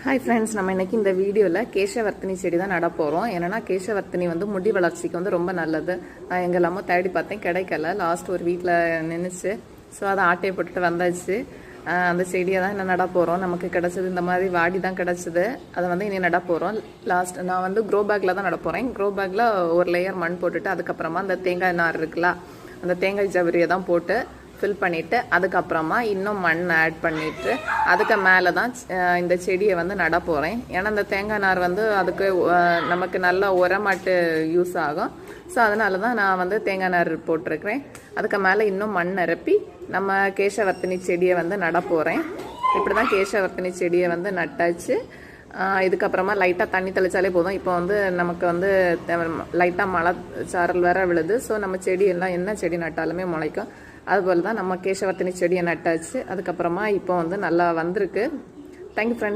Hi friends, நம்ம இன்றைக்கி இந்த வீடியோவில் கேசவர்த்தினி செடி தான் நட போகிறோம். ஏன்னா கேசவர்த்தினி வந்து முடி வளர்ச்சிக்கு வந்து ரொம்ப நல்லது. நான் எங்கெல்லாமோ தேடி பார்த்தேன், கிடைக்கல. லாஸ்ட் ஒரு வீட்டில் நின்றுச்சு. ஸோ அதை ஆட்டையை போட்டுட்டு வந்தாச்சு. அந்த செடியை தான் என்ன நட போகிறோம். நமக்கு கிடச்சிது இந்த மாதிரி வாடி தான் கிடச்சிது. அதை வந்து இனி நட போகிறோம். லாஸ்ட் நான் வந்து க்ரோ பேக்கில் தான் நட போகிறேன். க்ரோ பேக்கில் ஒரு லேயர் மண் போட்டுட்டு அதுக்கப்புறமா அந்த தேங்காய் நார் இருக்குல்ல, அந்த தேங்காய் ஜவரியை தான் போட்டு ஃபில் பண்ணிவிட்டு அதுக்கப்புறமா இன்னும் மண் ஆட் பண்ணிவிட்டு அதுக்கு மேலே தான் இந்த செடியை வந்து நட போகிறேன். ஏன்னா இந்த தேங்காய் நார் வந்து அதுக்கு நமக்கு நல்ல உரமாட்டு யூஸ் ஆகும். ஸோ அதனால தான் நான் வந்து தேங்காய் நார் போட்டிருக்கிறேன். அதுக்கு மேலே இன்னும் மண் நிரப்பி நம்ம கேசவர்த்தினி செடியை வந்து நட போகிறேன். இப்படி தான் கேசவர்த்தினி செடியை வந்து நட்டாச்சு. இதுக்கப்புறமா லைட்டாக தண்ணி தெளித்தாலே போதும். இப்போ வந்து நமக்கு வந்து லைட்டாக மழை சாரல் வேற விழுது. ஸோ நம்ம செடியெல்லாம் என்ன செடி நட்டாலுமே முளைக்கும். அதுபோல் தான் நம்ம கேசவர்த்தினி செடியை நட்டாச்சு. அதுக்கப்புறமா இப்போ வந்து நல்லா வந்திருக்கு. Thank you friends.